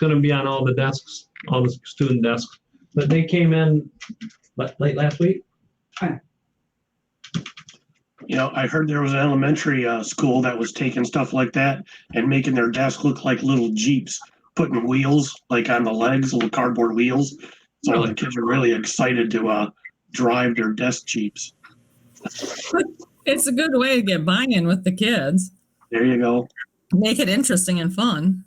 going to be on all the desks, all the student desks. But they came in late last week. You know, I heard there was an elementary school that was taking stuff like that and making their desk look like little Jeeps, putting wheels like on the legs, little cardboard wheels. So Really? the kids are really excited to drive their desk Jeeps. It's a good way to get buy-in with the kids. There you go. Make it interesting and fun.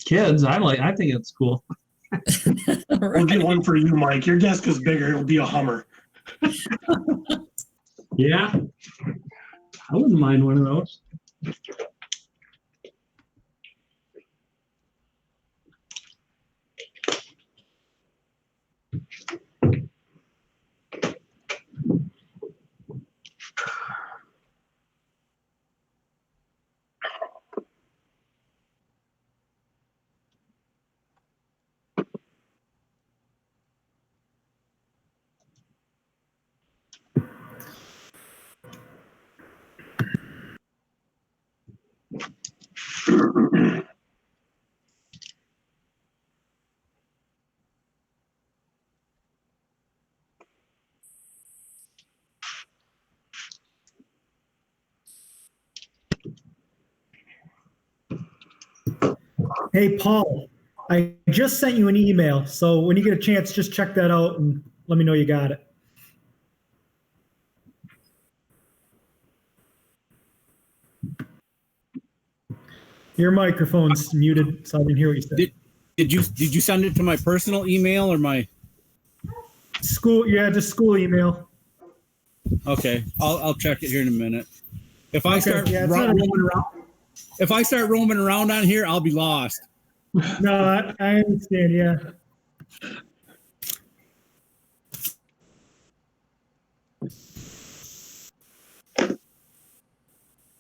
Kids, I think it's cool. We'll get one for you, Mike. Your desk is bigger. It'll be a Hummer. Yeah, I wouldn't mind one of those. Hey, Paul, I just sent you an email. So when you get a chance, just check that out and let me know you got it. Your microphone's muted, so I didn't hear what you said. Did you send it to my personal email or my school? Yeah, just school email. Okay, I'll check it here in a minute. If I start roaming around on here, I'll be lost. No, I understand. Yeah. I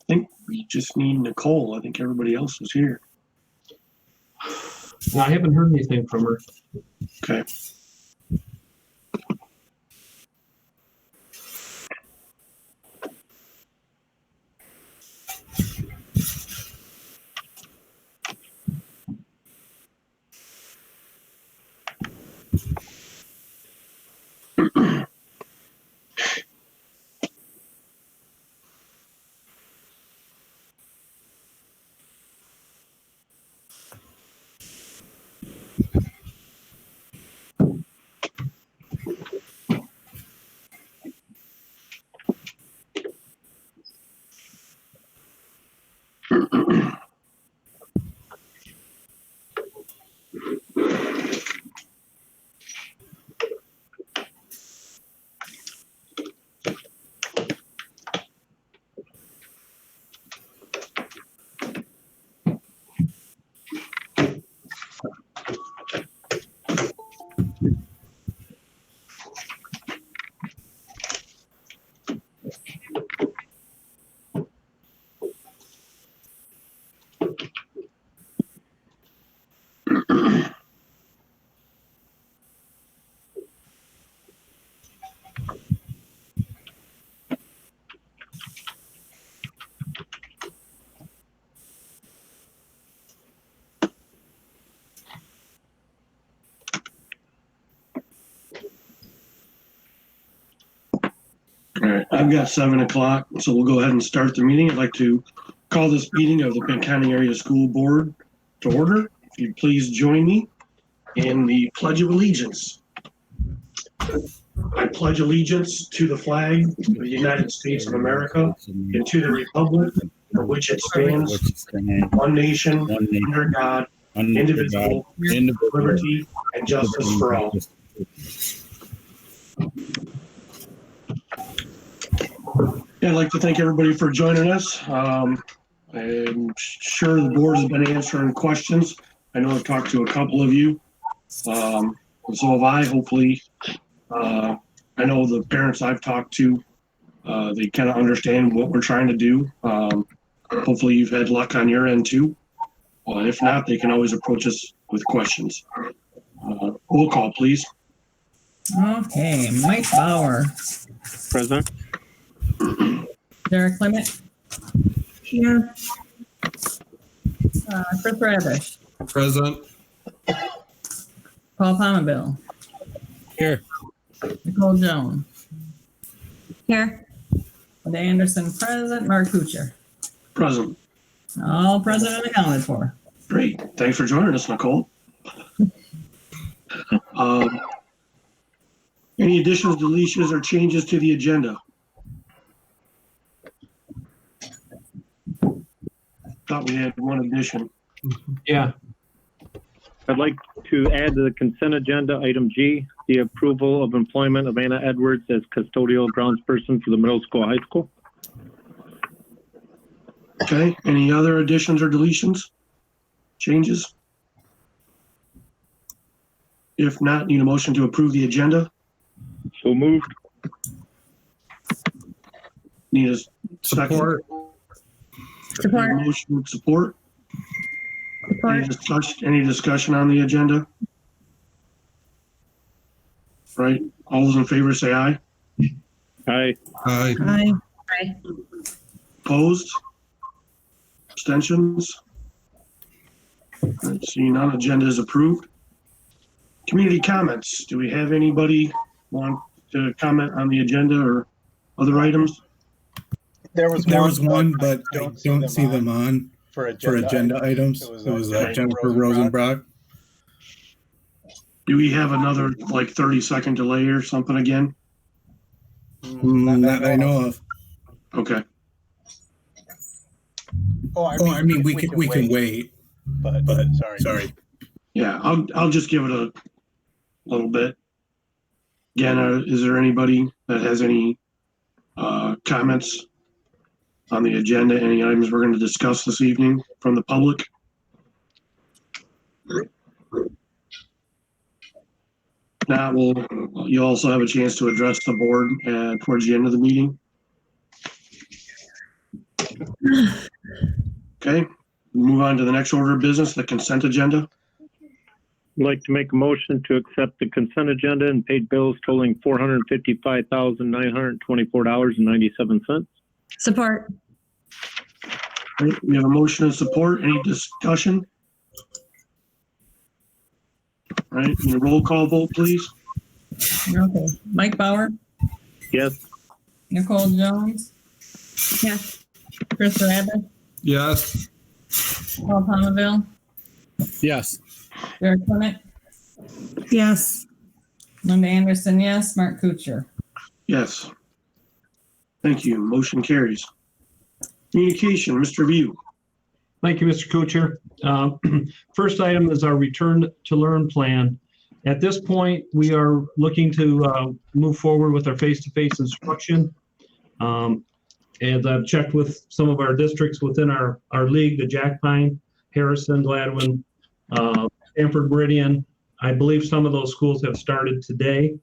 think we just need Nicole. I think everybody else is here. I haven't heard anything from her. Okay. All right, I've got 7 o'clock, so we'll go ahead and start the meeting. I'd like to call this meeting of the Pinconning Area School Board to order. If you'd please join me in the Pledge of Allegiance. I pledge allegiance to the flag of the United States of America and to the republic for which it stands, one nation, under God, indivisible, liberty, and justice for all. Yeah, I'd like to thank everybody for joining us. I'm sure the board has been answering questions. I know I've talked to a couple of you. And so have I. Hopefully, I know the parents I've talked to, they kind of understand what we're trying to do. Hopefully you've had luck on your end too. If not, they can always approach us with questions. Roll call, please. Okay, Mike Bauer. Present. Derek Clement. Here. Chris Radish. Present. Paul Palmaville, Here. Nicole Jones. Here. Linda Anderson present, Mark Kuchar. Present. All present and accounted for. Great. Thanks for joining us, Nicole. Any additions, deletions, or changes to the agenda? Thought we had one addition. Yeah, I'd like to add to the consent agenda, item G, the approval of employment of Anna Edwards as custodial groundsperson for the middle school, high school. Okay, any other additions or deletions? Changes? If not, need a motion to approve the agenda? So moved. Need a second? Support. Support. Motion with support? Support. Any discussion on the agenda? Right, all those in favor say aye. Aye. Aye. Aye. Opposed? Abstentions? All right, seeing none, agenda is approved. Community comments. Do we have anybody want to comment on the agenda or other items? There was one, but I don't see them on for agenda items. It was Jennifer Rosenbrock. Do we have another like 30-second delay or something again? That I know of. Okay, I mean, we can wait, but sorry. yeah, I'll just give it a little bit. Again, is there anybody that has any comments on the agenda, any items we're going to discuss this evening from the public? Now, you also have a chance to address the board towards the end of the meeting. Okay, move on to the next order of business, the consent agenda. I'd like to make a motion to accept the consent agenda and paid bills totaling $455,924.97. Support. Right, we have a motion and support. Any discussion? All right, need a roll call vote, please. Okay. Mike Bauer, Yes. Nicole Jones. Yes. Chris Rabbit, Yes. Paul Palmaville, Yes. Derek Clement. Yes. Linda Anderson, yes. Mark Kuchar. Yes. Thank you. Motion carries. Communication, Mr. View. thank you, Mr. Kuchar. First item is our return to learn plan. At this point, we are looking to move forward with our face-to-face instruction. And I've checked with some of our districts within our league, the Jack Pine, Harrison, Gladwin, Stanford Meridian. I believe some of those schools have started today.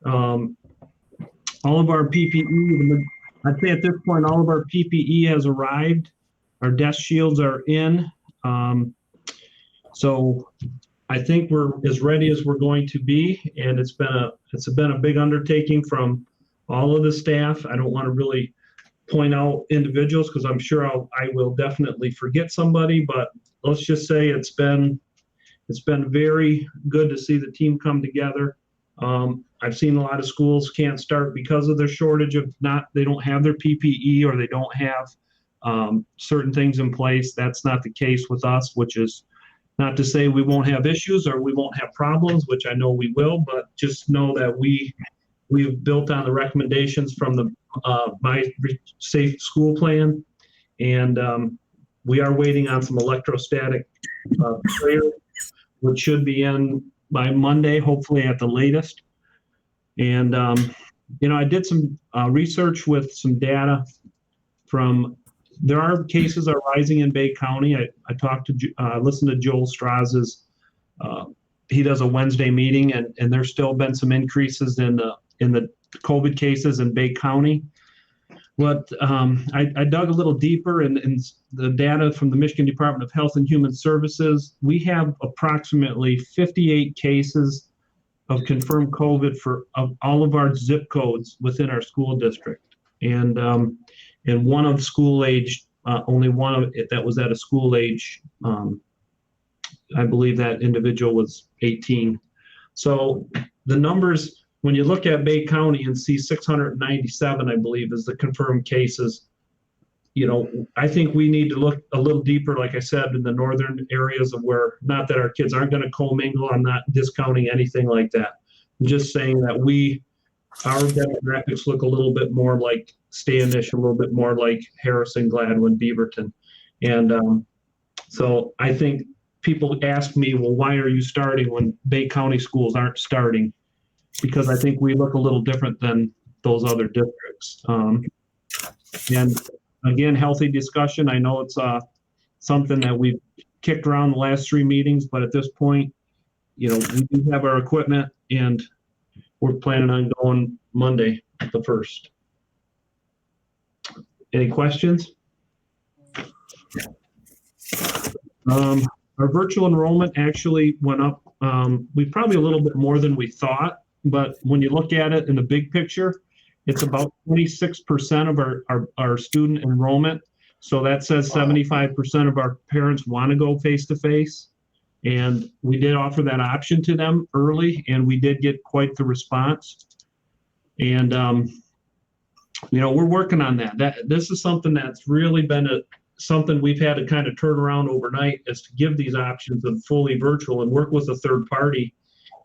All of our PPE, I'd say at this point, all of our PPE has arrived. Our desk shields are in. So I think we're as ready as we're going to be, and it's been a big undertaking from all of the staff. I don't want to really point out individuals because I'm sure I will definitely forget somebody, but let's just say it's been very good to see the team come together. I've seen a lot of schools can't start because of their shortage of they don't have their PPE or they don't have certain things in place. That's not the case with us, which is not to say we won't have issues or we won't have problems, which I know we will, but just know that we've built on the recommendations from the My Safe School Plan, and we are waiting on some electrostatic sprayers, which should be in by Monday, hopefully at the latest. And I did some research with some data from. There are cases are rising in Bay County. I talked to listened to Joel Strauss's. He does a Wednesday meeting, and there's still been some increases in the COVID cases in Bay County. But I dug a little deeper in the data from the Michigan Department of Health and Human Services. We have approximately 58 cases of confirmed COVID of all of our zip codes within our school district, and one of school age, only one of it that was at a school age I believe that individual was 18. So the numbers, when you look at Bay County and see 697, I believe, is the confirmed cases, I think we need to look a little deeper, like I said, in the northern areas of where, not that our kids aren't going to commingle, I'm not discounting anything like that. I'm just saying that our demographics look a little bit more like Standish, a little bit more like Harrison, Gladwin, Beaverton. And so I think people ask me, well, why are you starting when Bay County schools aren't starting? Because I think we look a little different than those other districts. And again, healthy discussion. I know it's something that we've kicked around the last 3 meetings, but at this point, we do have our equipment and we're planning on going Monday, the 1st. Any questions? Our virtual enrollment actually went up. We probably a little bit more than we thought, but when you look at it in the big picture, it's about 26% of our student enrollment. So that says 75% of our parents want to go face-to-face. And we did offer that option to them early, and we did get quite the response. And, we're working on that. This is something that's really been something we've had to kind of turn around overnight, is to give these options of fully virtual and work with a third party.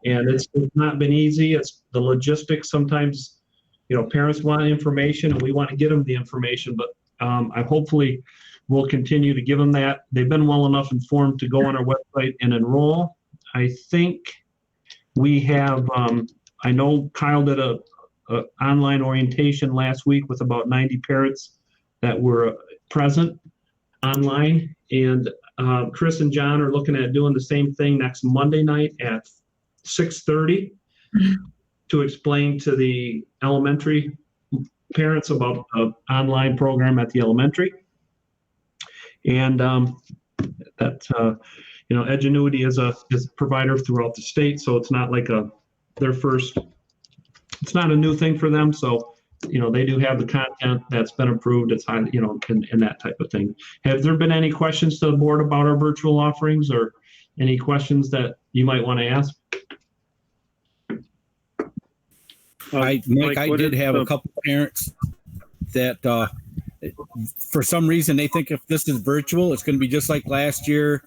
And it's not been easy. It's the logistics. Sometimes, parents want information and we want to get them the information, but I hopefully will continue to give them that. They've been well enough informed to go on our website and enroll. I think we have, I know Kyle did a online orientation last week with about 90 parents that were present online. And Chris and John are looking at doing the same thing next Monday night at 6:30 to explain to the elementary parents about the online program at the elementary. And Edgenuity is a provider throughout the state, so it's not like it's not a new thing for them. So, they do have the content that's been approved. It's on, and that type of thing. Have there been any questions to the board about our virtual offerings, or any questions that you might want to ask? I did have a couple parents that for some reason they think if this is virtual, it's going to be just like last year.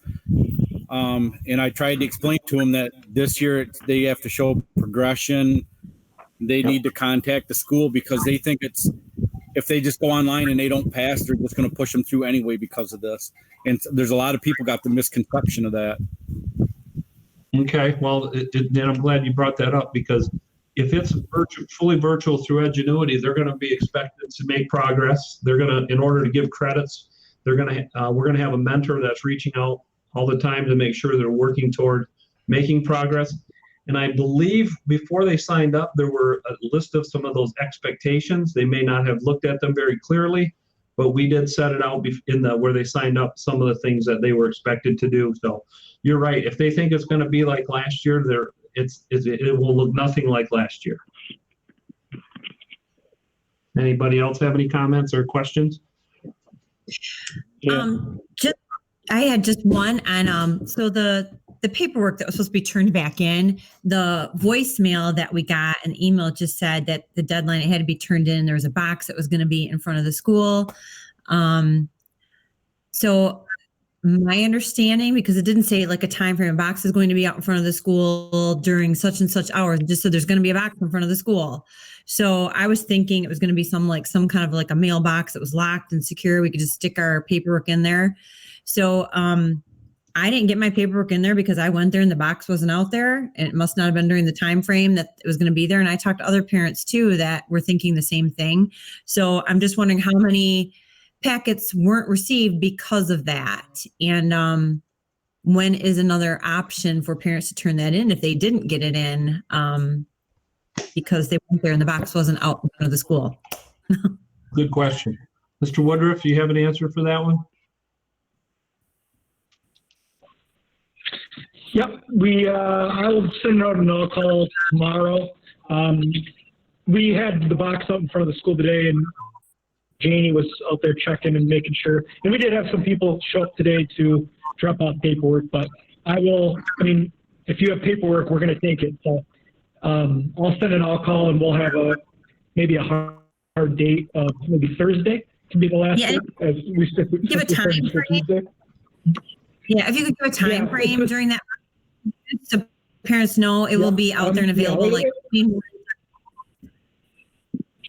And I tried to explain to them that this year they have to show progression. They need to contact the school because they think if they just go online and they don't pass, they're just going to push them through anyway because of this. And there's a lot of people got the misconception of that. Okay, well, then I'm glad you brought that up, because if it's fully virtual through Edgenuity, they're going to be expected to make progress. They're going to, in order to give credits, we're going to have a mentor that's reaching out all the time to make sure they're working toward making progress. And I believe before they signed up, there were a list of some of those expectations. They may not have looked at them very clearly, but we did set it out where they signed up, some of the things that they were expected to do. So you're right. If they think it's going to be like last year, it will look nothing like last year. Anybody else have any comments or questions? I had just one on so the paperwork that was supposed to be turned back in, the voicemail that we got, an email just said that the deadline, it had to be turned in. There was a box that was going to be in front of the school. So my understanding, because it didn't say like a time frame, a box is going to be out in front of the school during such and such hours. It just said there's going to be a box in front of the school. So I was thinking it was going to be some kind of like a mailbox that was locked and secure. We could just stick our paperwork in there. So I didn't get my paperwork in there because I went there and the box wasn't out there. And it must not have been during the time frame that it was going to be there. And I talked to other parents too that were thinking the same thing. So I'm just wondering how many packets weren't received because of that. And when is another option for parents to turn that in if they didn't get it in because they weren't there and the box wasn't out in front of the school? Good question. Mr. Woodruff, do you have an answer for that one? Yep, I'll send out another call tomorrow. We had the box out in front of the school today, and Janie was out there checking and making sure. And we did have some people show up today to drop out paperwork, but I will, I mean, if you have paperwork, we're going to take it. So I'll send an all-call and we'll have maybe a hard date of maybe Thursday can be the last Yeah, week as we stick with give a time Tuesday. Yeah, if you could give a time Yeah, frame during that, so parents know it will be out there and available. Like,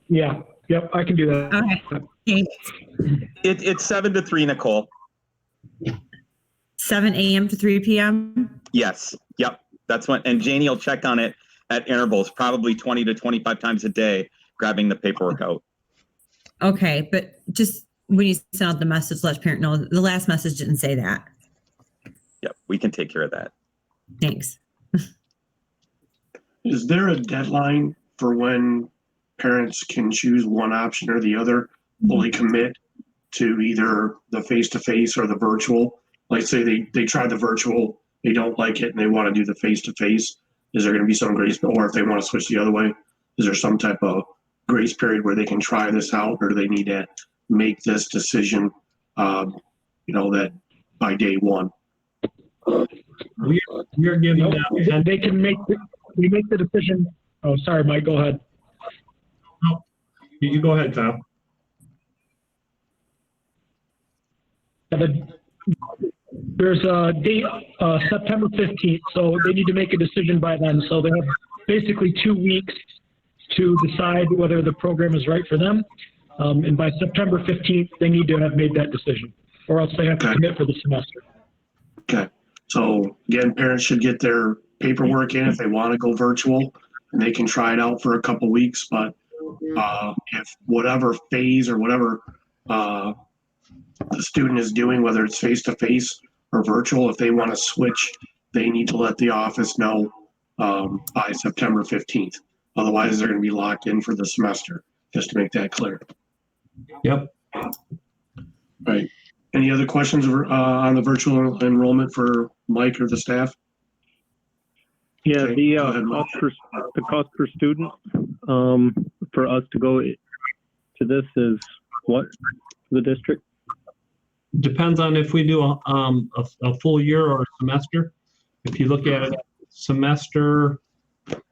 yeah, yep, I can do that. okay, It's 7 to 3, Nicole. 7 a.m. to 3 p.m. Yes. Yep. That's when, and Janie will check on it at intervals, probably 20 to 25 times a day, grabbing the paperwork out. Okay, but just when you send out the message, let parent know. The last message didn't say that. Yep. We can take care of that. Thanks. Is there a deadline for when parents can choose one option or the other, fully commit to either the face-to-face or the virtual? Like say they try the virtual, they don't like it and they want to do the face-to-face. Is there going to be some grace, or if they want to switch the other way, is there some type of grace period where they can try this out, or do they need to make this decision, that by day one? We're giving Nope, that. they can make the decision. Oh, sorry, Mike, go ahead. No, you go ahead, Kyle. There's a date, September 15th, so they need to make a decision by then. So they have basically 2 weeks to decide whether the program is right for them. And by September 15th, they need to have made that decision, or else they have to commit for the semester. Okay. So again, parents should get their paperwork in if they want to go virtual, and they can try it out for a couple weeks. But if whatever phase or whatever the student is doing, whether it's face-to-face or virtual, if they want to switch, they need to let the office know by September 15th. Otherwise, they're going to be locked in for the semester, just to make that clear. Yep. Right. Any other questions on the virtual enrollment for Mike or the staff? Yeah, Okay, the go ahead, Mike. cost per student for us to go to this is what for the district? Depends on if we do a full year or a semester. If you look at it semester,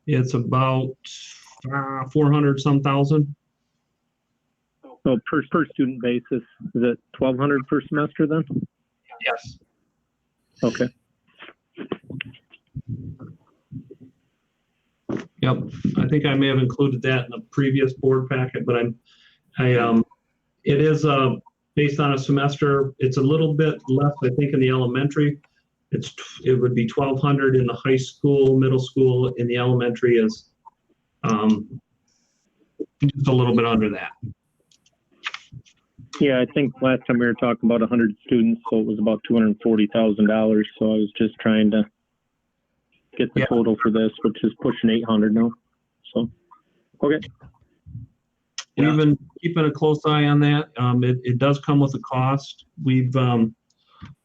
it's about 400 some thousand. So per student basis, is it 1,200 per semester then? Yes. Okay. Yep. I think I may have included that in the previous board packet, but it is based on a semester. It's a little bit less, I think, in the elementary. It would be 1,200 in the high school, middle school. In the elementary is just a little bit under that. Yeah, I think last time we were talking about 100 students, so it was about $240,000. So I was just trying to get the total for this, which is pushing 800 now. So, okay. We've been keeping a close eye on that. It does come with a cost. We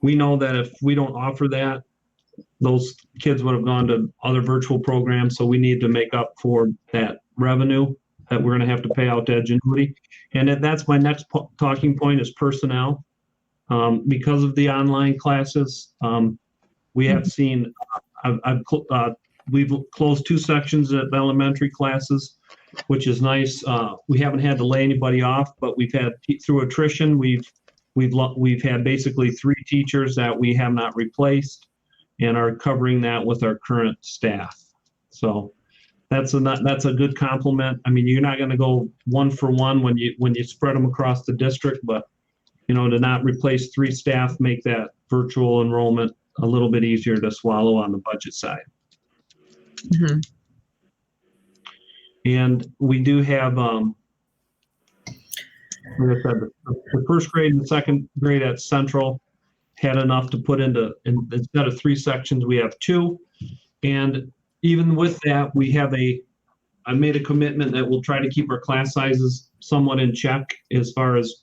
know that if we don't offer that, those kids would have gone to other virtual programs. So we need to make up for that revenue that we're going to have to pay out to Edgenuity. And that's my next talking point is personnel. Because of the online classes, we have seen, we've closed 2 sections of elementary classes, which is nice. We haven't had to lay anybody off, but we've had through attrition, we've had basically 3 teachers that we have not replaced and are covering that with our current staff. So that's a good compliment. I mean, you're not going to go 1 for 1 when you spread them across the district, but to not replace 3 staff, make that virtual enrollment a little bit easier to swallow on the budget side. Mm-hmm. And we do have, like I said, the first grade and the second grade at Central had enough to put instead of 3 sections, we have 2. And even with that, I made a commitment that we'll try to keep our class sizes somewhat in check as far as,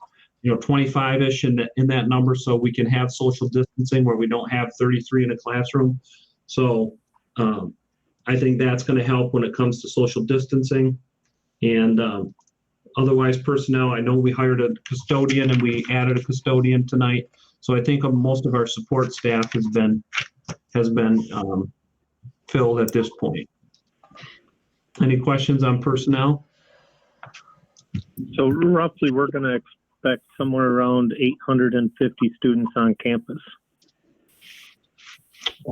25-ish in that number, so we can have social distancing where we don't have 33 in a classroom. So I think that's going to help when it comes to social distancing. And otherwise, personnel, I know we hired a custodian and we added a custodian tonight. So I think most of our support staff has been has been filled at this point. Any questions on personnel? So roughly, we're going to expect somewhere around 850 students on campus.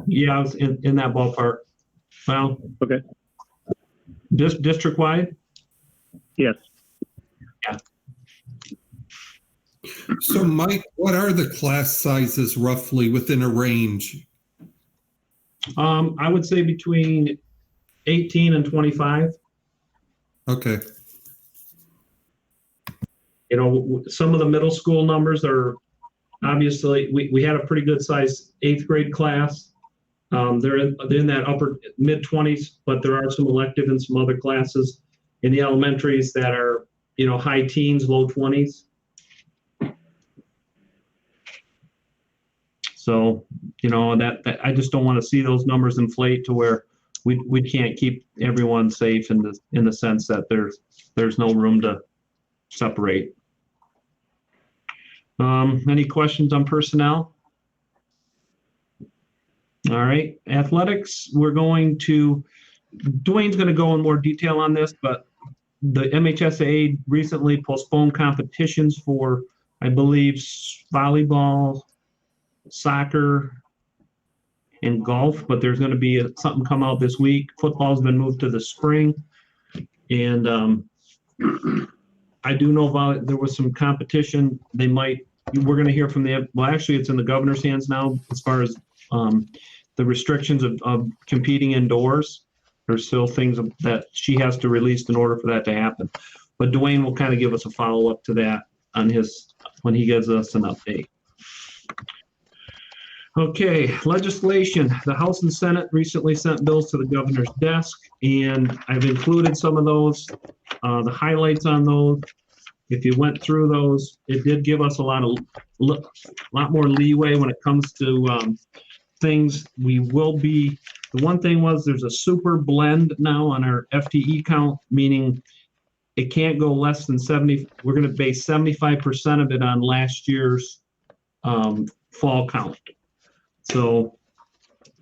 Yeah, I was in that ballpark. Well, Okay. District-wide? Yes. So, Mike, what are the class sizes roughly within a range? I would say between 18 and 25. Okay. You know, some of the middle school numbers are obviously, we had a pretty good size 8th grade class. They're in that upper mid 20s, but there are some elective and some other classes in the elementaries that are, you know, high teens, low 20s. So, you know, that I just don't want to see those numbers inflate to where we can't keep everyone safe in the sense that there's no room to separate. Any questions on personnel? All right, athletics, Dwayne's going to go in more detail on this, but the MHSAA recently postponed competitions for, I believe, volleyball, soccer, and golf, but there's going to be something come out this week. Football's been moved to the spring, and I do know there was some competition. We're going to hear from actually it's in the governor's hands now as far as the restrictions of competing indoors. There's still things that she has to release in order for that to happen. But Dwayne will kind of give us a follow-up to that when he gives us an update. Okay, legislation. The House and Senate recently sent bills to the governor's desk, and I've included some of those, the highlights on those. If you went through those, it did give us a lot more leeway when it comes to things. The one thing was there's a super blend now on our FTE count, meaning it can't go less than 70. We're going to base 75% of it on last year's fall count. So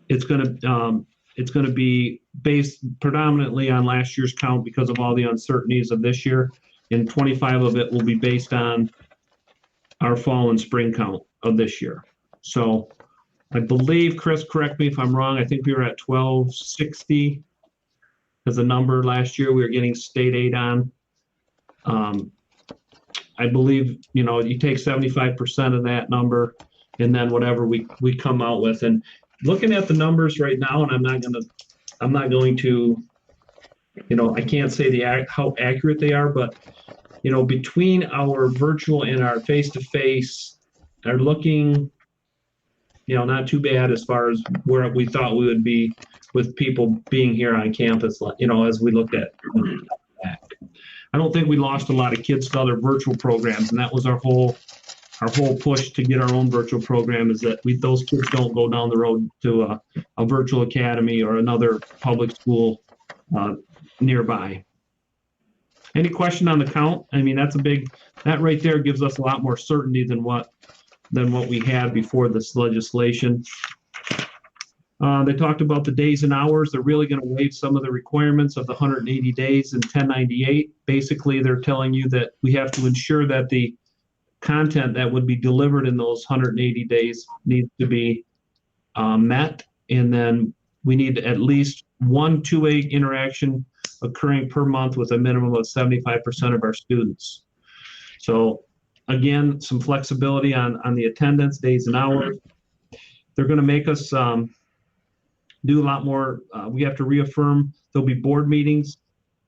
it's going to be based predominantly on last year's count because of all the uncertainties of this year, and 25 of it will be based on our fall and spring count of this year. So I believe, Chris, correct me if I'm wrong, I think we were at 1260 as a number last year we were getting state aid on. I believe, you know, you take 75% of that number and then whatever we come out with. And looking at the numbers right now, and I'm not going to, you know, I can't say how accurate they are, but, you know, between our virtual and our face-to-face are looking, you know, not too bad as far as where we thought we would be with people being here on campus, you know, as we looked at that. I don't think we lost a lot of kids to other virtual programs, and that was our whole push to get our own virtual program, is that those kids don't go down the road to a virtual academy or another public school nearby. Any question on the count? I mean, that right there gives us a lot more certainty than what we had before this legislation. They talked about the days and hours. They're really going to waive some of the requirements of the 180 days in 1098. Basically, they're telling you that we have to ensure that the content that would be delivered in those 180 days needs to be met. And then we need at least one two-way interaction occurring per month with a minimum of 75% of our students. So again, some flexibility on the attendance, days and hours. They're going to make us do a lot more. We have to reaffirm there'll be board meetings,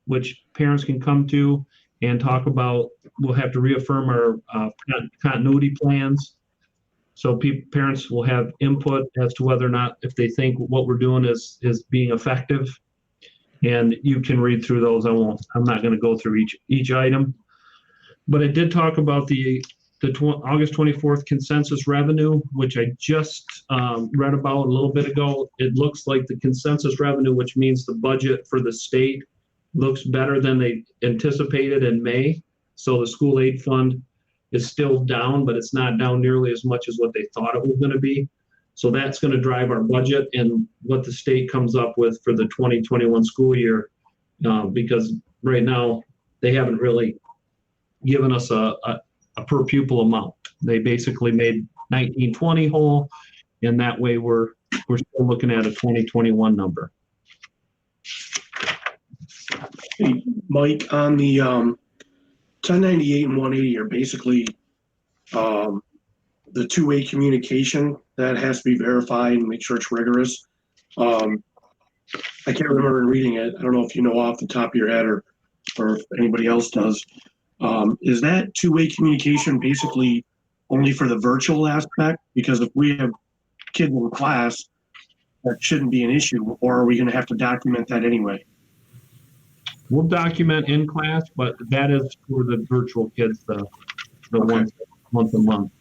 which parents can come to and talk about. We'll have to reaffirm our continuity plans. So parents will have input as to whether or not, if they think what we're doing is being effective. And you can read through those. I'm not going to go through each item. But I did talk about the August 24th consensus revenue, which I just read about a little bit ago. It looks like the consensus revenue, which means the budget for the state, looks better than they anticipated in May. So the school aid fund is still down, but it's not down nearly as much as what they thought it was going to be. So that's going to drive our budget and what the state comes up with for the 2021 school year. Because right now they haven't really given us a per pupil amount. They basically made 1920 whole, and that way we're still looking at a 2021 number. Hey, Mike, on the 1098 and 180 are basically the two-way communication that has to be verified and make sure it's rigorous. I can't remember reading it. I don't know if you know off the top of your head or if anybody else does. Is that two-way communication basically only for the virtual aspect? Because if we have kids in class, that shouldn't be an issue, or are we going to have to document that anyway? We'll document in class, but that is for the virtual kids, the Okay. once a month.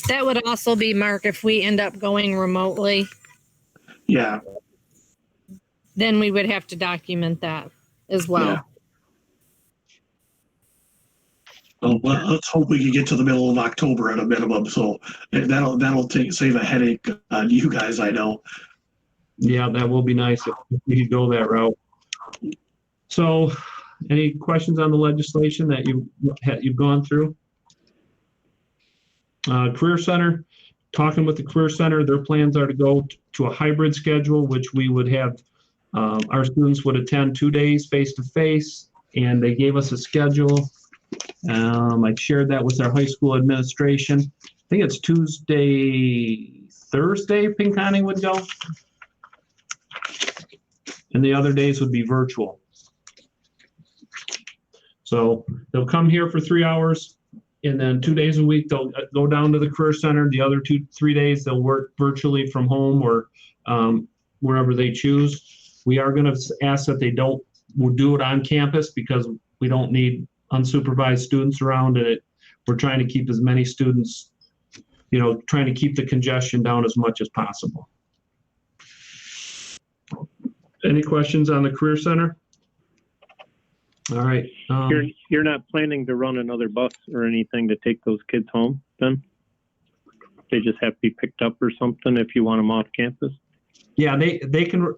That would also be, Mark, if we end up going remotely, Yeah. then we would have to document that as well. Yeah. Well, let's hope we can get to the middle of October at a minimum. So that'll save a headache on you guys, I know. Yeah, that will be nice if we could go that route. So, any questions on the legislation that you've gone through? Career Center, talking with the Career Center, their plans are to go to a hybrid schedule, which we would have, our students would attend 2 days face-to-face, and they gave us a schedule. I shared that with our high school administration. I think it's Thursday, Pinconning would go. And the other days would be virtual. So they'll come here for 3 hours, and then 2 days a week they'll go down to the Career Center. The other 3 days they'll work virtually from home or wherever they choose. We are going to ask that we'll do it on campus because we don't need unsupervised students around, and we're trying to keep as many students, trying to keep the congestion down as much as possible. Any questions on the Career Center? All right. You're not planning to run another bus or anything to take those kids home then? They just have to be picked up or something if you want them off campus? Yeah, they can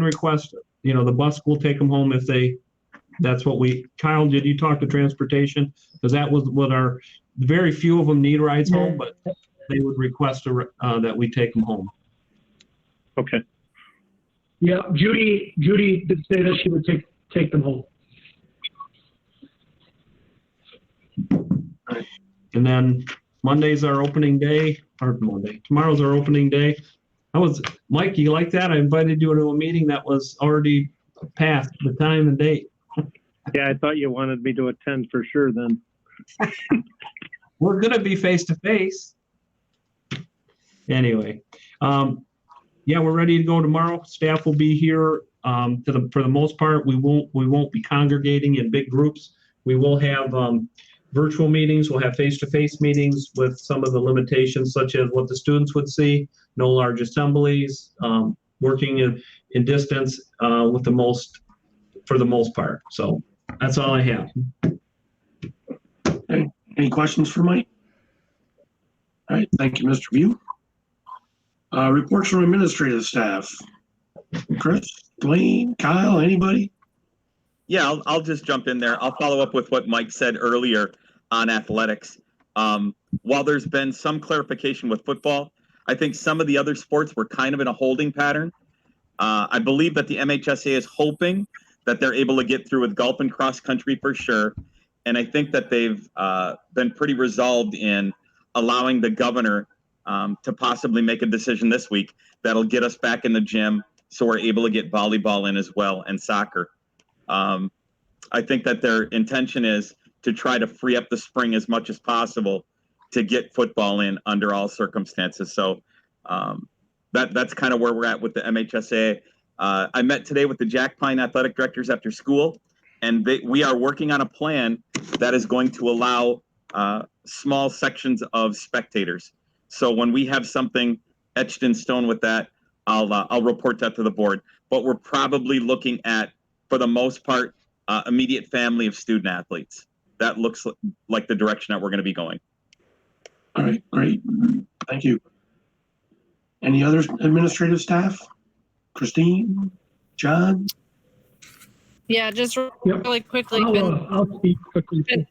request, the bus will take them home if that's what Kyle, did you talk to transportation? Because that was what very few of them need rides home, but they would request that we take them home. Okay. Yeah, Judy did say that she would take them home. And then Monday's our opening day, tomorrow's our opening day. Mike, you like that? I invited you to a meeting that was already past the time and date. Yeah, I thought you wanted me to attend for sure then. We're going to be face-to-face. Anyway, yeah, we're ready to go tomorrow. Staff will be here for the most part. We won't be congregating in big groups. We will have virtual meetings. We'll have face-to-face meetings with some of the limitations, such as what the students would see, no large assemblies, working in distance for the most part. So that's all I have. Any questions for Mike? All right, thank you, Mr. View. Reports from administrative staff. Chris, Dwayne, Kyle, anybody? Yeah, I'll just jump in there. I'll follow up with what Mike said earlier on athletics. While there's been some clarification with football, I think some of the other sports were kind of in a holding pattern. I believe that the MHSA is hoping that they're able to get through with golf and cross country for sure. And I think that they've been pretty resolved in allowing the governor to possibly make a decision this week that'll get us back in the gym so we're able to get volleyball in as well and soccer. I think that their intention is to try to free up the spring as much as possible to get football in under all circumstances. So that's kind of where we're at with the MHSA. I met today with the Jack Pine athletic directors after school, and we are working on a plan that is going to allow small sections of spectators. So when we have something etched in stone with that, I'll report that to the board. But we're probably looking at, for the most part, immediate family of student athletes. That looks like the direction that we're going to be going. All right, great. Thank you. Any other administrative staff? Christine, John? Yeah, just Yep. really quickly, I'll speak quickly. too.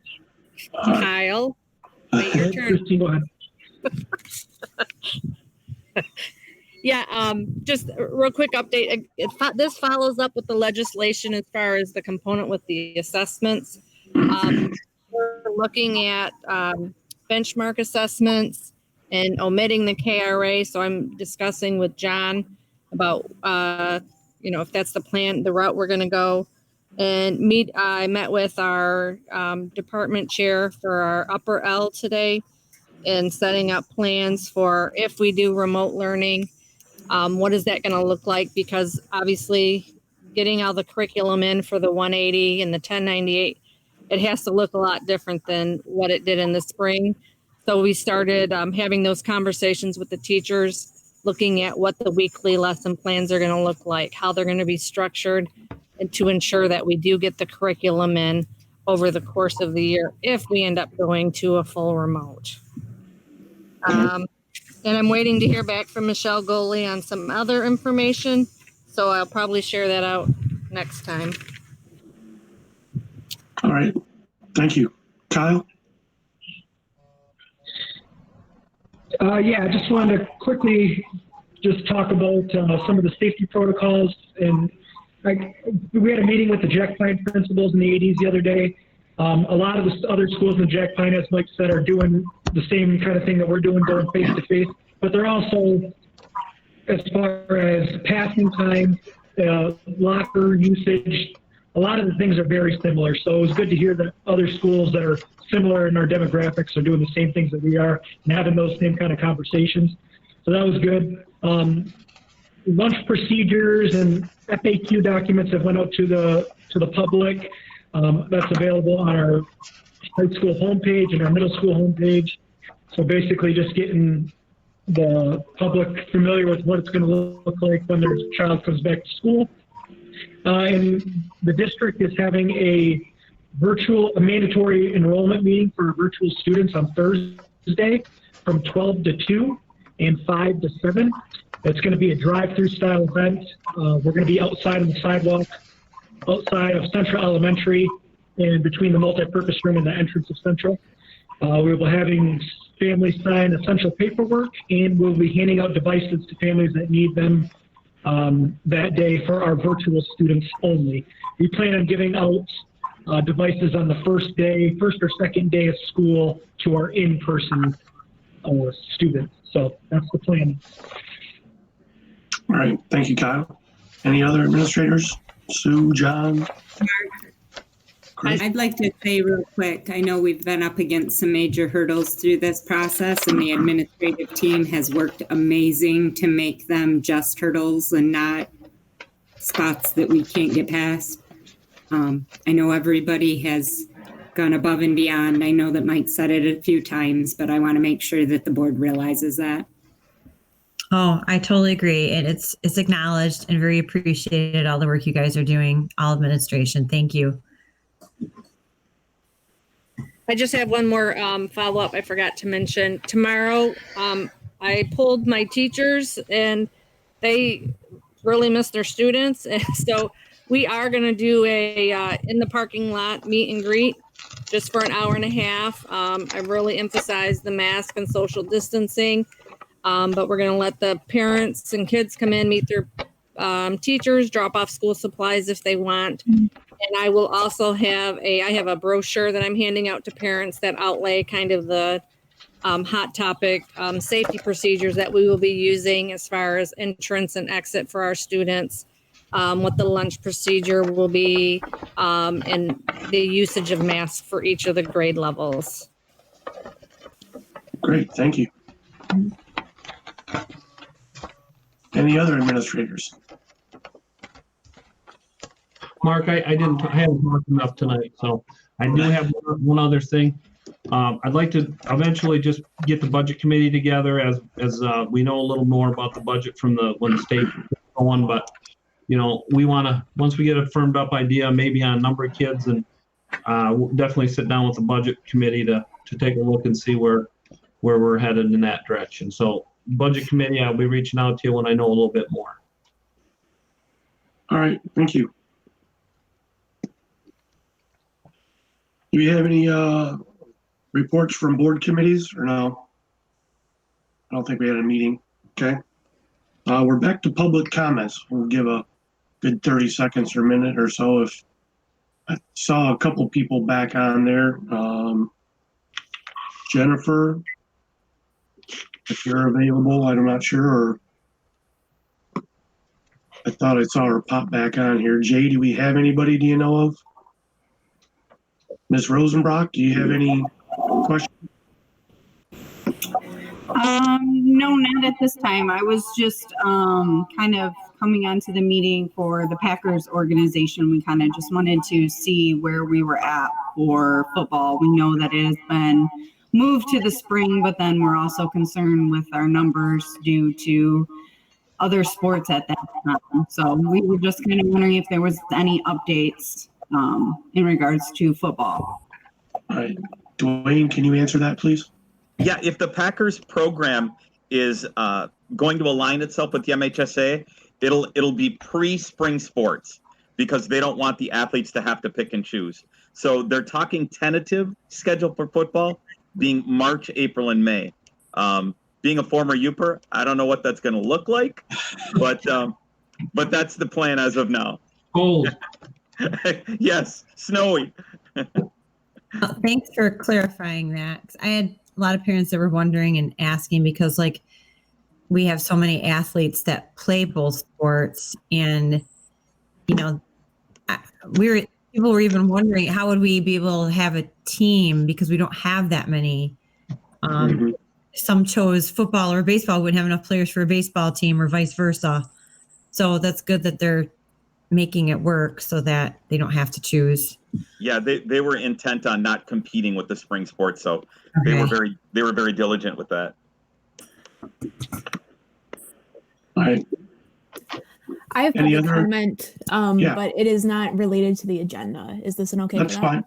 Kyle, wait your turn. Christine, go ahead. Yeah, just a real quick update. This follows up with the legislation as far as the component with the assessments. We're looking at benchmark assessments and omitting the KRA. So I'm discussing with John about, if that's the plan, the route we're going to go. And I met with our department chair for our upper L today and setting up plans for if we do remote learning. What is that going to look like? Because obviously getting all the curriculum in for the 180 and the 1098, it has to look a lot different than what it did in the spring. So we started having those conversations with the teachers, looking at what the weekly lesson plans are going to look like, how they're going to be structured, and to ensure that we do get the curriculum in over the course of the year if we end up going to a full remote. And I'm waiting to hear back from Michelle Goley on some other information, so I'll probably share that out next time. All right. Thank you. Kyle? Yeah, I just wanted to quickly just talk about some of the safety protocols. And we had a meeting with the Jack Pine principals and the ADs the other day. A lot of the other schools in Jack Pine, as Mike said, are doing the same kind of thing that we're doing, going face to face. But they're also, as far as passing time, locker usage, a lot of the things are very similar. So it was good to hear that other schools that are similar in our demographics are doing the same things that we are and having those same kind of conversations. So that was good. Lunch procedures and FAQ documents have went out to the public. That's available on our high school homepage and our middle school homepage. So basically just getting the public familiar with what it's going to look like when their child comes back to school. And the district is having a mandatory enrollment meeting for our virtual students on Thursday from 12 to 2 and 5 to 7. It's going to be a drive-through style event. We're going to be outside on the sidewalk, outside of Central Elementary and between the multi-purpose room and the entrance of Central. We'll be having families sign essential paperwork, and we'll be handing out devices to families that need them that day for our virtual students only. We plan on giving out devices on the first or second day of school to our in-person students. So that's the plan. All right. Thank you, Kyle. Any other administrators? Sue, John? Chris? I'd like to say real quick, I know we've been up against some major hurdles through this process, and the administrative team has worked amazing to make them just hurdles and not spots that we can't get past. I know everybody has gone above and beyond. I know that Mike said it a few times, but I want to make sure that the board realizes that. Oh, I totally agree. And it's acknowledged and very appreciated, all the work you guys are doing, all administration. Thank you. I just have one more follow-up I forgot to mention. Tomorrow, I pulled my teachers and they really miss their students. And so we are going to do a in the parking lot meet and greet just for an hour and a half. I really emphasize the mask and social distancing, but we're going to let the parents and kids come in, meet their teachers, drop off school supplies if they want. And I will also have I have a brochure that I'm handing out to parents that outlay kind of the hot topic safety procedures that we will be using as far as entrance and exit for our students, what the lunch procedure will be, and the usage of masks for each of the grade levels. Great, thank you. Any other administrators? Mark, I haven't talked enough tonight, so I do have one other thing. I'd like to eventually just get the budget committee together as we know a little more about the budget from when the state is going, but we want to, once we get a firmed up idea, maybe on number of kids, and we'll definitely sit down with the budget committee to take a look and see where we're headed in that direction. So budget committee, I'll be reaching out to you when I know a little bit more. All right, thank you. Do we have any reports from board committees or no? I don't think we had a meeting. Okay. We're back to public comments. We'll give a good 30 seconds or a minute or so. If I saw a couple people back on there. Jennifer, if you're available, I'm not sure. Or I thought I saw her pop back on here. Jay, do we have anybody do you know of? Ms. Rosenbrock, do you have any questions? No, not at this time. I was just kind of coming onto the meeting for the Packers organization. We kind of just wanted to see where we were at for football. We know that it has been moved to the spring, but then we're also concerned with our numbers due to other sports at that time. So we were just kind of wondering if there was any updates in regards to football. All right. Dwayne, can you answer that, please? Yeah, if the Packers program is going to align itself with the MHSA, it'll be pre-spring sports because they don't want the athletes to have to pick and choose. So they're talking tentative schedule for football being March, April, and May. Being a former Uper, I don't know what that's going to look like, but that's the plan as of now. Cold. Yes, snowy. Thanks for clarifying that. 'Cause I had a lot of parents that were wondering and asking because, like, we have so many athletes that play both sports, and people were even wondering how would we be able to have a team because we don't have that many. Some chose football or baseball, wouldn't have enough players for a baseball team, or vice versa. So that's good that they're making it work so that they don't have to choose. Yeah, they were intent on not competing with the spring sports, so they were very diligent with that. All right. I have Any public other- comment, Yeah. but it is not related to the agenda. Is this an okay? That's for that? fine.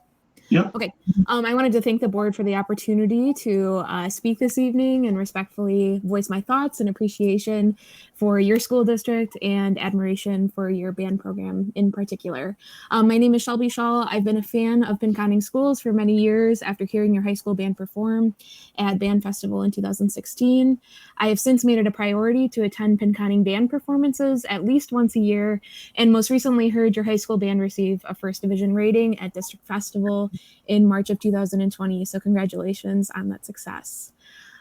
Yep. Okay. I wanted to thank the board for the opportunity to speak this evening and respectfully voice my thoughts and appreciation for your school district and admiration for your band program in particular. My name is Shelby Shaw. I've been a fan of Pinconning Schools for many years after hearing your high school band perform at Band Festival in 2016. I have since made it a priority to attend Pinconning band performances at least once a year, and most recently heard your high school band receive a first division rating at District Festival in March of 2020. So congratulations on that success.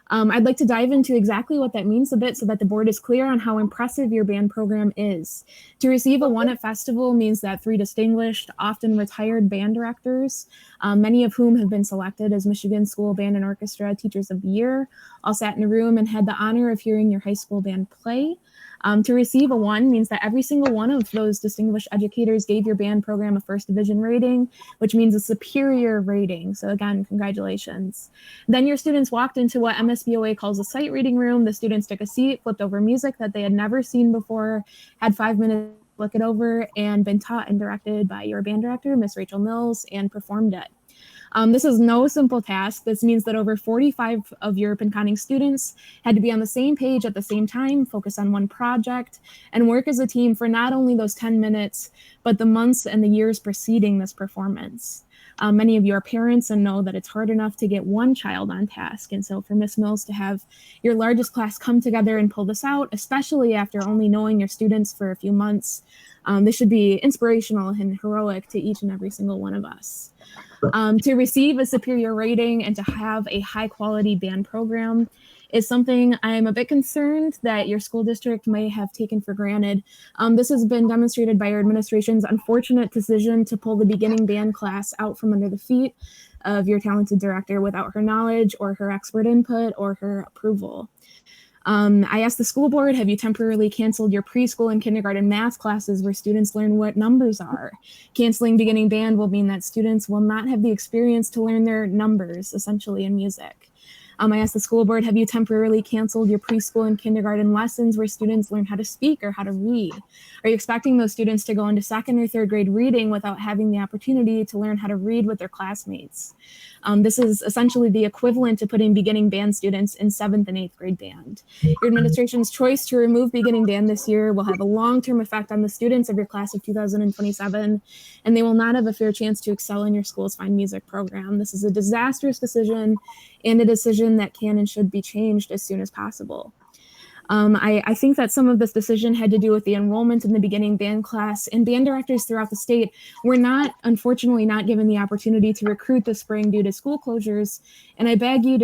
I'd like to dive into exactly what that means a bit so that the board is clear on how impressive your band program is. To receive a 1 at festival means that 3 distinguished, often retired band directors, many of whom have been selected as Michigan School Band and Orchestra Teachers of the Year, all sat in a room and had the honor of hearing your high school band play. To receive a 1 means that every single one of those distinguished educators gave your band program a first division rating, which means a superior rating. So again, congratulations. Then your students walked into what MSBOA calls a sight reading room. The students took a seat, flipped over music that they had never seen before, had 5 minutes to look it over, and been taught and directed by your band director, Miss Rachel Mills, and performed it. This is no simple task. This means that over 45 of your Pinconning students had to be on the same page at the same time, focus on one project, and work as a team for not only those 10 minutes, but the months and the years preceding this performance. Many of you are parents and know that it's hard enough to get one child on task. And so for Miss Mills to have your largest class come together and pull this out, especially after only knowing your students for a few months, this should be inspirational and heroic to each and every single one of us. To receive a superior rating and to have a high quality band program is something I'm a bit concerned that your school district may have taken for granted. This has been demonstrated by your administration's unfortunate decision to pull the beginning band class out from under the feet of your talented director without her knowledge or her expert input or her approval. I asked the school board, have you temporarily canceled your preschool and kindergarten math classes where students learn what numbers are? Canceling beginning band will mean that students will not have the experience to learn their numbers, essentially in music. I asked the school board, have you temporarily canceled your preschool and kindergarten lessons where students learn how to speak or how to read? Are you expecting those students to go into second or third grade reading without having the opportunity to learn how to read with their classmates? This is essentially the equivalent to putting beginning band students in 7th and 8th grade band. Your administration's choice to remove beginning band this year will have a long-term effect on the students of your class of 2027, and they will not have a fair chance to excel in your school's fine music program. This is a disastrous decision and a decision that can and should be changed as soon as possible. I think that some of this decision had to do with the enrollment in the beginning band class, and band directors throughout the state were unfortunately not given the opportunity to recruit this spring due to school closures. And I beg you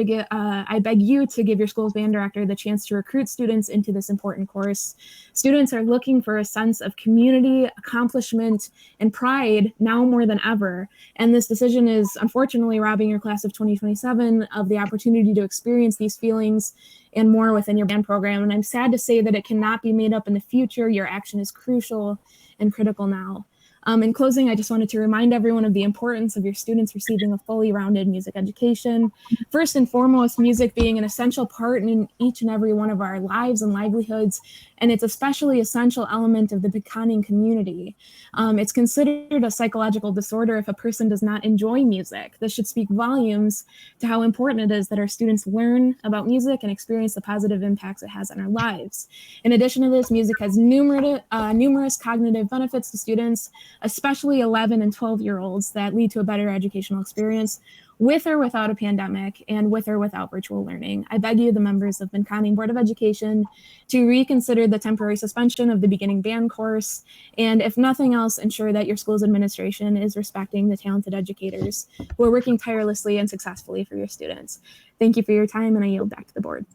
to give your school's band director the chance to recruit students into this important course. Students are looking for a sense of community, accomplishment, and pride now more than ever. And this decision is unfortunately robbing your class of 2027 of the opportunity to experience these feelings and more within your band program. And I'm sad to say that it cannot be made up in the future. Your action is crucial and critical now. In closing, I just wanted to remind everyone of the importance of your students receiving a fully rounded music education. First and foremost, music being an essential part in each and every one of our lives and livelihoods, and it's especially essential element of the Pinconning community. It's considered a psychological disorder if a person does not enjoy music. This should speak volumes to how important it is that our students learn about music and experience the positive impacts it has on our lives. In addition to this, music has numerous cognitive benefits to students, especially 11 and 12-year-olds, that lead to a better educational experience with or without a pandemic and with or without virtual learning. I beg you, the members of Pinconning Board of Education, to reconsider the temporary suspension of the beginning band course, and if nothing else, ensure that your school's administration is respecting the talented educators who are working tirelessly and successfully for your students. Thank you for your time, and I yield back to the board.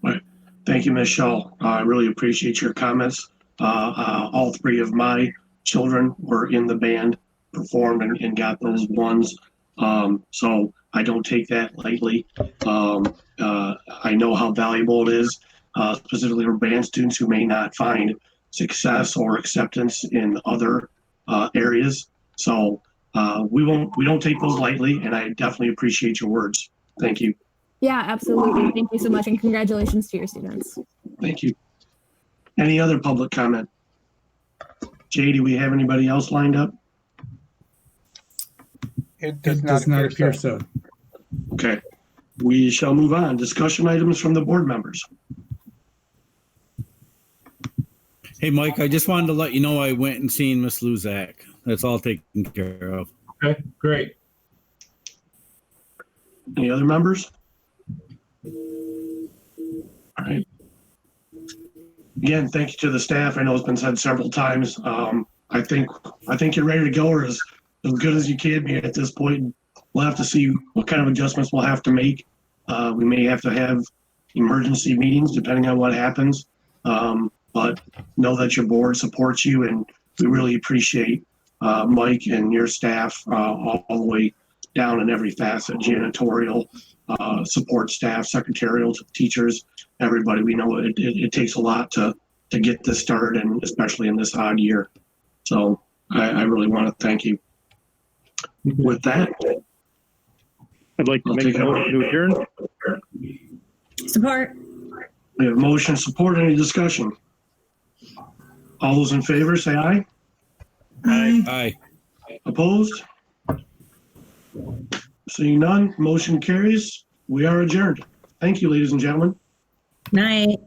All right. Thank you, Ms. Shaw. I really appreciate your comments. All three of my children were in the band, performed, and got those ones. So I don't take that lightly. I know how valuable it is, specifically for band students who may not find success or acceptance in other areas. So we don't take those lightly, and I definitely appreciate your words. Thank you. Yeah, absolutely. Thank you so much, and congratulations to your students. Thank you. Any other public comment? Jay, do we have anybody else lined up? It does not appear so. Okay. We shall move on. Discussion items from the board members. Hey, Mike, I just wanted to let you know I went and seen Miss Luzak. That's all taken care of. Okay, great. Any other members? All right. Again, thank you to the staff. I know it's been said several times. I think you're ready to go, or as good as you can be at this point. We'll have to see what kind of adjustments we'll have to make. We may have to have emergency meetings depending on what happens. But know that your board supports you, and we really appreciate Mike and your staff all the way down in every facet, janitorial, support staff, secretarial, teachers, everybody. We know it takes a lot to get this started, and especially in this odd year. So I really want to thank you. With that, I'd like to make a motion to adjourn. Support. We have motion, support, any discussion? All those in favor, say aye. Aye. Opposed? Seeing none, motion carries. We are adjourned. Thank you, ladies and gentlemen. Night.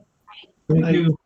Thank you.